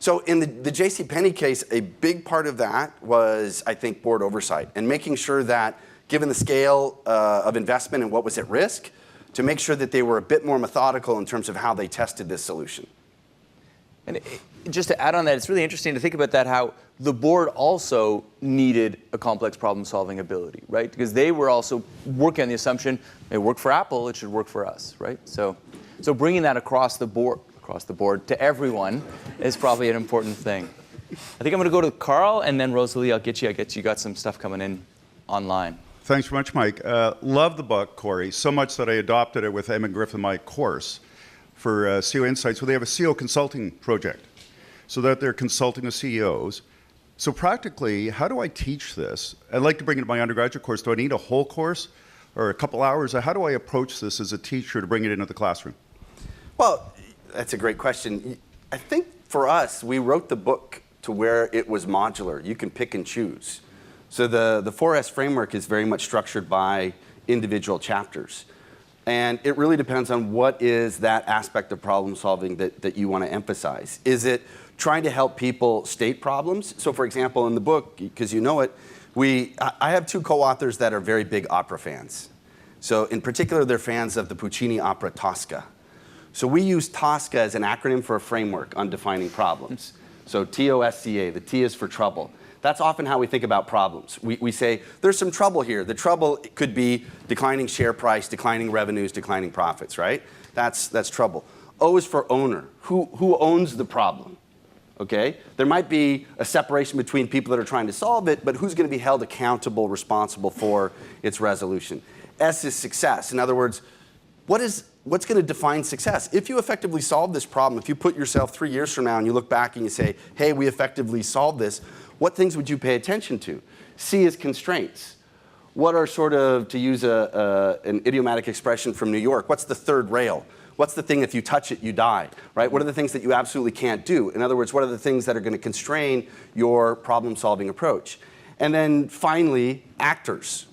So in the JCPenney case, a big part of that was, I think, board oversight and making sure that, given the scale of investment and what was at risk, to make sure that they were a bit more methodical in terms of how they tested this solution. And just to add on that, it's really interesting to think about that, how the board also needed a complex problem-solving ability, right? Because they were also working on the assumption, it worked for Apple, it should work for us, right? So bringing that across the board, across the board to everyone is probably an important thing. I think I'm going to go to Carl, and then Rosalie, I'll get you. I guess you got some stuff coming in online. Thanks very much, Mike. Love the book, Corey, so much that I adopted it with Emma Griffin, my course for CEO Insights, where they have a CEO consulting project so that they're consulting the CEOs. So practically, how do I teach this? I'd like to bring it to my undergraduate course. Do I need a whole course or a couple hours? How do I approach this as a teacher to bring it into the classroom? Well, that's a great question. I think for us, we wrote the book to where it was modular. You can pick and choose. So the 4S framework is very much structured by individual chapters. And it really depends on what is that aspect of problem solving that you want to emphasize. Is it trying to help people state problems? So for example, in the book, because you know it, I have two co-authors that are very big opera fans. So in particular, they're fans of the Puccini opera Tosca. So we use Tosca as an acronym for a framework on defining problems. So TOSCA, the T is for trouble. That's often how we think about problems. We say, there's some trouble here. The trouble could be declining share price, declining revenues, declining profits, right? That's trouble. O is for owner. Who owns the problem? Okay? There might be a separation between people that are trying to solve it, but who's going to be held accountable, responsible for its resolution? S is success. In other words, what's going to define success? If you effectively solve this problem, if you put yourself 3 years from now and you look back and you say, hey, we effectively solved this, what things would you pay attention to? C is constraints. What are sort of, to use an idiomatic expression from New York, what's the third rail? What's the thing if you touch it, you die, right? What are the things that you absolutely can't do? In other words, what are the things that are going to constrain your problem-solving approach? And then finally, actors.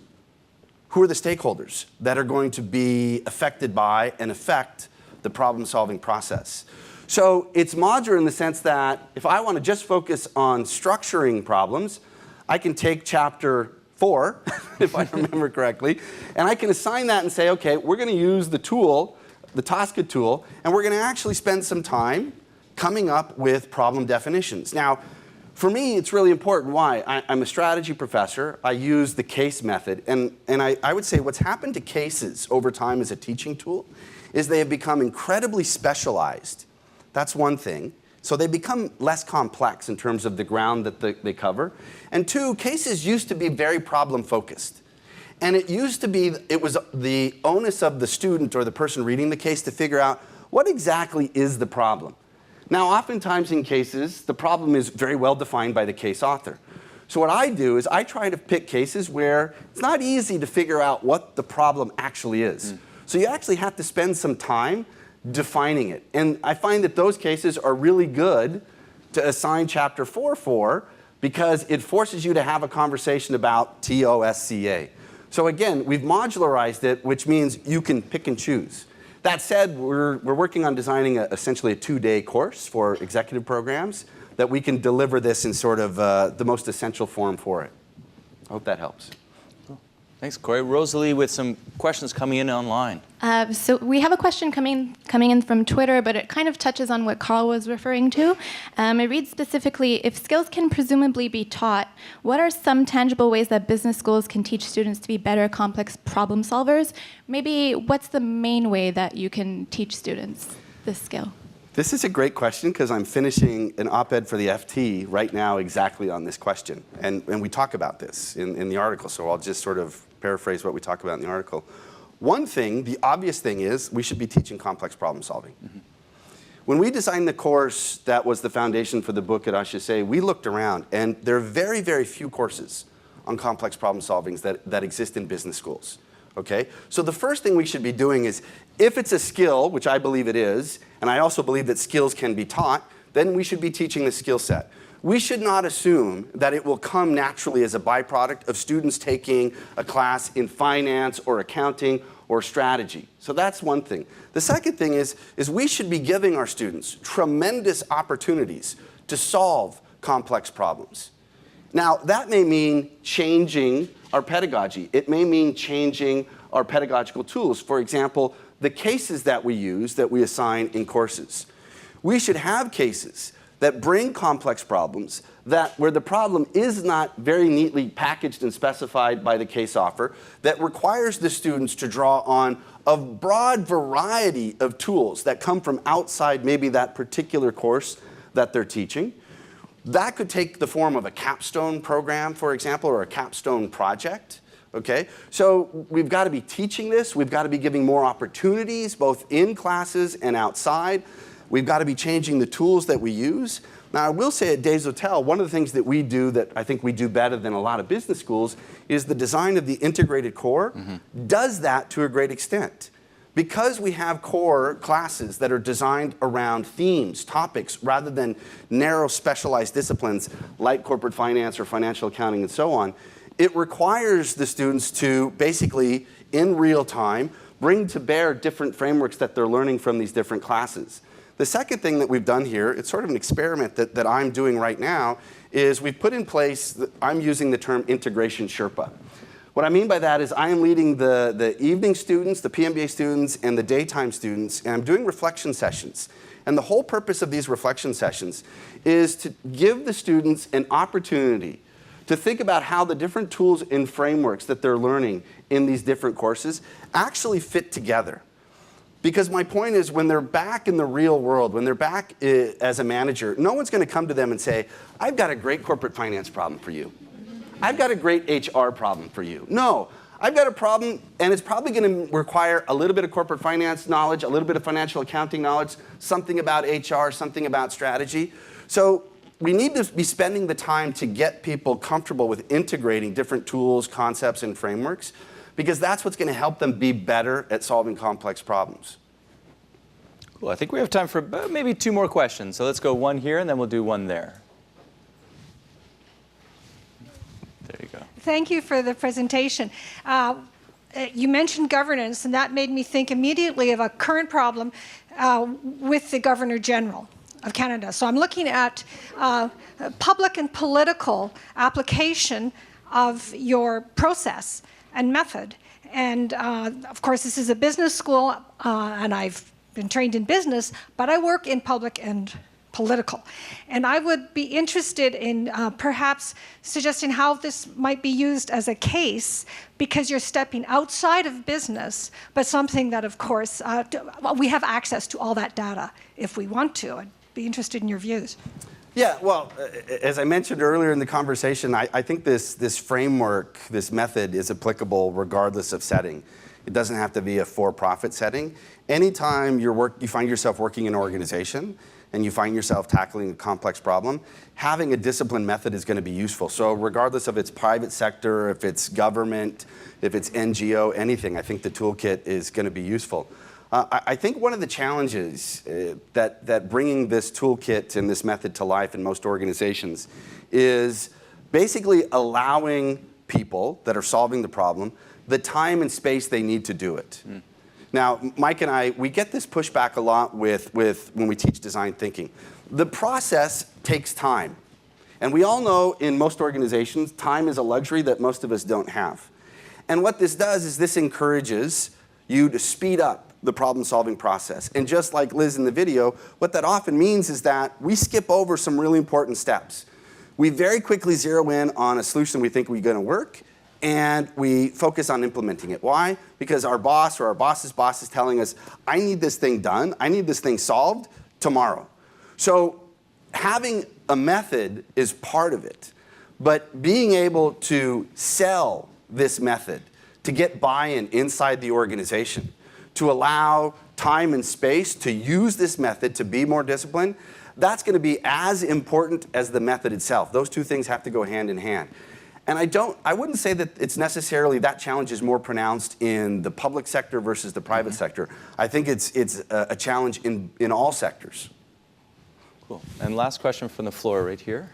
Who are the stakeholders that are going to be affected by and affect the problem-solving process? So it's modular in the sense that if I want to just focus on structuring problems, I can take chapter 4, if I remember correctly, and I can assign that and say, okay, we're going to use the tool, the Tosca tool, and we're going to actually spend some time coming up with problem definitions. Now, for me, it's really important. Why? I'm a strategy professor. I use the case method. And I would say what's happened to cases over time as a teaching tool is they have become incredibly specialized. That's one thing. So they become less complex in terms of the ground that they cover. And two, cases used to be very problem focused. And it used to be, it was the onus of the student or the person reading the case to figure out what exactly is the problem. Now, oftentimes in cases, the problem is very well defined by the case author. So what I do is I try to pick cases where it's not easy to figure out what the problem actually is. So you actually have to spend some time defining it. And I find that those cases are really good to assign chapter 4 for because it forces you to have a conversation about TOSCA. So again, we've modularized it, which means you can pick and choose. That said, we're working on designing essentially a 2-day course for executive programs that we can deliver this in sort of the most essential form for it. I hope that helps. Thanks, Corey. Rosalie, with some questions coming in online. So we have a question coming in from Twitter, but it kind of touches on what Carl was referring to. It reads specifically, if skills can presumably be taught, what are some tangible ways that business schools can teach students to be better complex problem solvers? Maybe what's the main way that you can teach students this skill? This is a great question because I'm finishing an op-ed for the FT right now exactly on this question. And we talk about this in the article, so I'll just sort of paraphrase what we talk about in the article. One thing, the obvious thing is we should be teaching complex problem solving. When we designed the course that was the foundation for the book at HEC, we looked around and there are very, very few courses on complex problem solving that exist in business schools. Okay? So the first thing we should be doing is, if it's a skill, which I believe it is, and I also believe that skills can be taught, then we should be teaching the skill set. We should not assume that it will come naturally as a byproduct of students taking a class in finance or accounting or strategy. So that's one thing. The second thing is we should be giving our students tremendous opportunities to solve complex problems. Now, that may mean changing our pedagogy. It may mean changing our pedagogical tools. For example, the cases that we use, that we assign in courses. We should have cases that bring complex problems, where the problem is not very neatly packaged and specified by the case offer, that requires the students to draw on a broad variety of tools that come from outside maybe that particular course that they're teaching. That could take the form of a capstone program, for example, or a capstone project. Okay, so we've got to be teaching this. We've got to be giving more opportunities, both in classes and outside. We've got to be changing the tools that we use. Now, I will say at Desautel, one of the things that we do that I think we do better than a lot of business schools is the design of the integrated core does that to a great extent. Because we have core classes that are designed around themes, topics, rather than narrow specialized disciplines like corporate finance or financial accounting and so on, it requires the students to basically, in real time, bring to bear different frameworks that they're learning from these different classes. The second thing that we've done here, it's sort of an experiment that I'm doing right now, is we've put in place, I'm using the term integration Sherpa. What I mean by that is I am leading the evening students, the PMBA students, and the daytime students, and I'm doing reflection sessions. And the whole purpose of these reflection sessions is to give the students an opportunity to think about how the different tools and frameworks that they're learning in these different courses actually fit together. Because my point is, when they're back in the real world, when they're back as a manager, no one's going to come to them and say, I've got a great corporate finance problem for you. I've got a great HR problem for you. No, I've got a problem, and it's probably going to require a little bit of corporate finance knowledge, a little bit of financial accounting knowledge, something about HR, something about strategy. So we need to be spending the time to get people comfortable with integrating different tools, concepts, and frameworks, because that's what's going to help them be better at solving complex problems. Cool. I think we have time for maybe 2 more questions. So let's go one here, and then we'll do one there. There you go. Thank you for the presentation. You mentioned governance, and that made me think immediately of a current problem with the Governor General of Canada. So I'm looking at public and political application of your process and method. And of course, this is a business school, and I've been trained in business, but I work in public and political. And I would be interested in perhaps suggesting how this might be used as a case, because you're stepping outside of business, but something that, of course, we have access to all that data if we want to. I'd be interested in your views. Yeah, well, as I mentioned earlier in the conversation, I think this framework, this method is applicable regardless of setting. It doesn't have to be a for-profit setting. Anytime you find yourself working in an organization and you find yourself tackling a complex problem, having a disciplined method is going to be useful. So regardless of it's private sector, if it's government, if it's NGO, anything, I think the toolkit is going to be useful. I think one of the challenges that bringing this toolkit and this method to life in most organizations is basically allowing people that are solving the problem the time and space they need to do it. Now, Mike and I, we get this pushback a lot with when we teach design thinking. The process takes time. And we all know in most organizations, time is a luxury that most of us don't have. And what this does is this encourages you to speed up the problem-solving process. And just like Liz in the video, what that often means is that we skip over some really important steps. We very quickly zero in on a solution we think we're going to work, and we focus on implementing it. Why? Because our boss or our boss's boss is telling us, I need this thing done, I need this thing solved tomorrow. So having a method is part of it, but being able to sell this method, to get buy-in inside the organization, to allow time and space to use this method to be more disciplined, that's going to be as important as the method itself. Those two things have to go hand in hand. And I wouldn't say that it's necessarily that challenge is more pronounced in the public sector versus the private sector. I think it's a challenge in all sectors. Cool. And last question from the floor right here.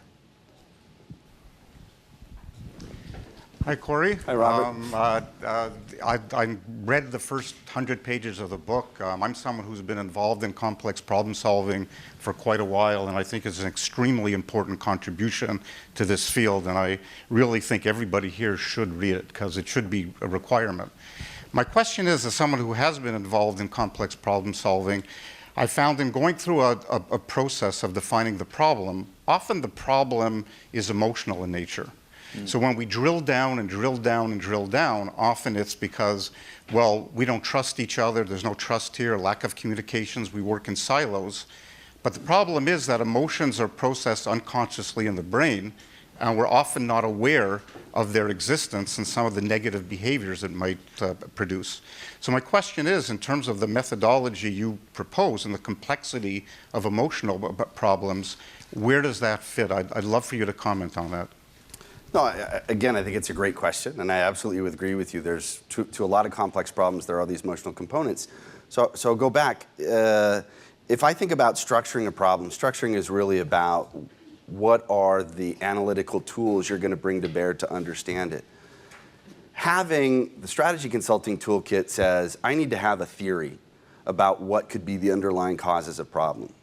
Hi, Corey. Hi, Robert. I read the first 100 pages of the book. I'm someone who's been involved in complex problem solving for quite a while, and I think it's an extremely important contribution to this field, and I really think everybody here should read it because it should be a requirement. My question is, as someone who has been involved in complex problem solving, I found in going through a process of defining the problem, often the problem is emotional in nature. So when we drill down and drill down and drill down, often it's because, well, we don't trust each other, there's no trust here, lack of communications, we work in silos. But the problem is that emotions are processed unconsciously in the brain, and we're often not aware of their existence and some of the negative behaviors it might produce. So my question is, in terms of the methodology you propose and the complexity of emotional problems, where does that fit? I'd love for you to comment on that. No, again, I think it's a great question, and I absolutely would agree with you. There's, to a lot of complex problems, there are these emotional components. So go back. If I think about structuring a problem, structuring is really about what are the analytical tools you're going to bring to bear to understand it. Having the strategy consulting toolkit says, I need to have a theory about what could be the underlying causes of problem.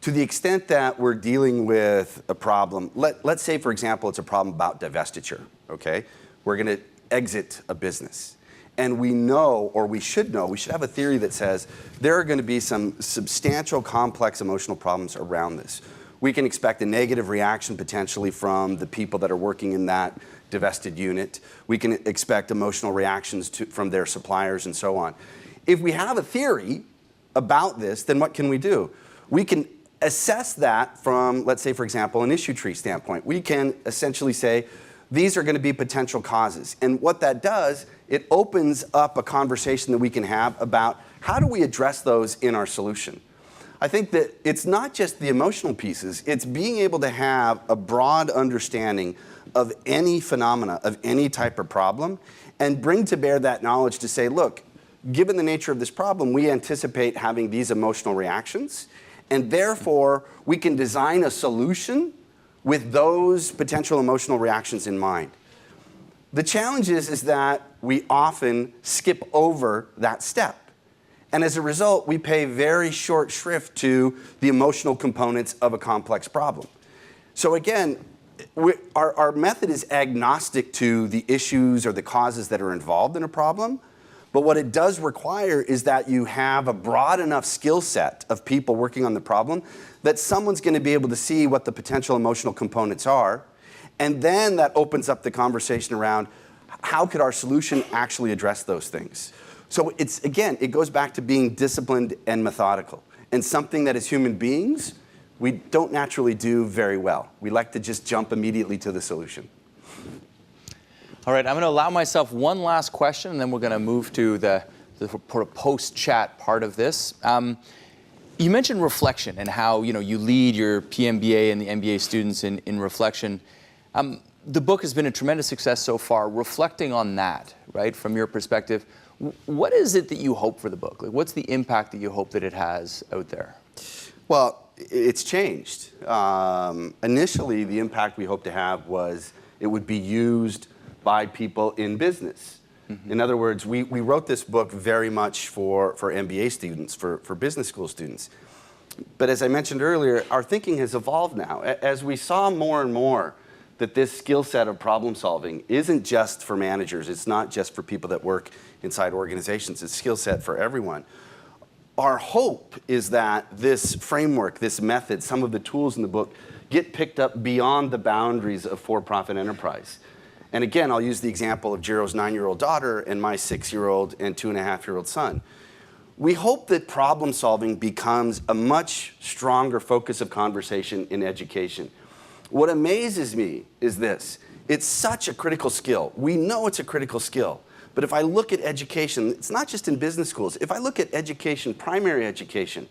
To the extent that we're dealing with a problem, let's say, for example, it's a problem about divestiture, okay? We're going to exit a business. And we know, or we should know, we should have a theory that says there are going to be some substantial complex emotional problems around this. We can expect a negative reaction potentially from the people that are working in that divested unit. We can expect emotional reactions from their suppliers and so on. If we have a theory about this, then what can we do? We can assess that from, let's say, for example, an issue tree standpoint. We can essentially say, these are going to be potential causes. And what that does, it opens up a conversation that we can have about how do we address those in our solution. I think that it's not just the emotional pieces, it's being able to have a broad understanding of any phenomena, of any type of problem, and bring to bear that knowledge to say, look, given the nature of this problem, we anticipate having these emotional reactions, and therefore we can design a solution with those potential emotional reactions in mind. The challenge is that we often skip over that step. And as a result, we pay very short shrift to the emotional components of a complex problem. So again, our method is agnostic to the issues or the causes that are involved in a problem. But what it does require is that you have a broad enough skill set of people working on the problem that someone's going to be able to see what the potential emotional components are. And then that opens up the conversation around how could our solution actually address those things. So again, it goes back to being disciplined and methodical, and something that as human beings, we don't naturally do very well. We like to just jump immediately to the solution. All right, I'm going to allow myself one last question, and then we're going to move to the post-chat part of this. You mentioned reflection and how you lead your PMBA and the MBA students in reflection. The book has been a tremendous success so far. Reflecting on that, right, from your perspective, what is it that you hope for the book? Like, what's the impact that you hope that it has out there? Well, it's changed. Initially, the impact we hoped to have was it would be used by people in business. Mm-hmm. In other words, we wrote this book very much for MBA students, for business school students. But as I mentioned earlier, our thinking has evolved now. As we saw more and more that this skill set of problem solving isn't just for managers, it's not just for people that work inside organizations, it's a skill set for everyone. Our hope is that this framework, this method, some of the tools in the book get picked up beyond the boundaries of for-profit enterprise. And again, I'll use the example of Jiro's 9-year-old daughter and my 6-year-old and 2.5-year-old son. We hope that problem solving becomes a much stronger focus of conversation in education. What amazes me is this. It's such a critical skill. We know it's a critical skill. But if I look at education, it's not just in business schools. If I look at education, primary education,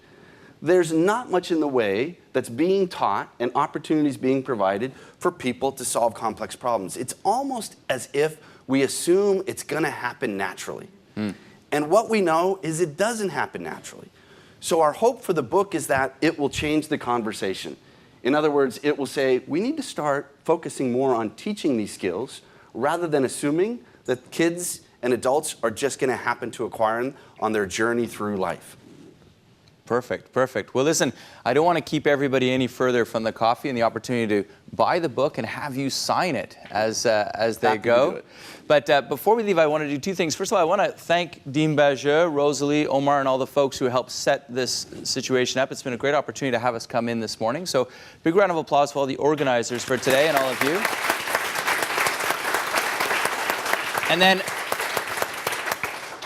there's not much in the way that's being taught and opportunities being provided for people to solve complex problems. It's almost as if we assume it's going to happen naturally. And what we know is it doesn't happen naturally. So our hope for the book is that it will change the conversation. In other words, it will say, we need to start focusing more on teaching these skills rather than assuming that kids and adults are just going to happen to acquire them on their journey through life. Perfect, perfect. Well, listen, I don't want to keep everybody any further from the coffee and the opportunity to buy the book and have you sign it as they go. But before we leave, I want to do two things. First of all, I want to thank Dean Bajeux, Rosalie, Omar, and all the folks who helped set this situation up. It's been a great opportunity to have us come in this morning. So big round of applause for all the organizers for today and all of you. And then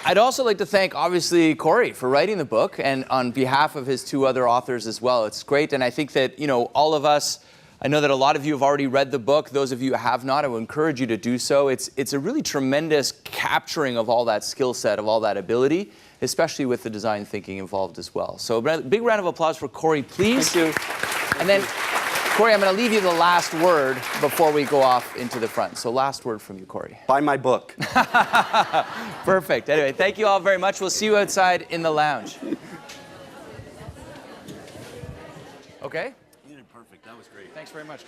I'd also like to thank, obviously, Corey for writing the book, and on behalf of his two other authors as well. It's great, and I think that, you know, all of us, I know that a lot of you have already read the book. Those of you who have not, I would encourage you to do so. It's a really tremendous capturing of all that skill set, of all that ability, especially with the design thinking involved as well. So a big round of applause for Corey, please. Thank you. And then, Corey, I'm going to leave you the last word before we go off into the front. So last word from you, Corey. Buy my book. Perfect. Anyway, thank you all very much. We'll see you outside in the lounge. Okay? You did perfect. That was great. Thanks very much.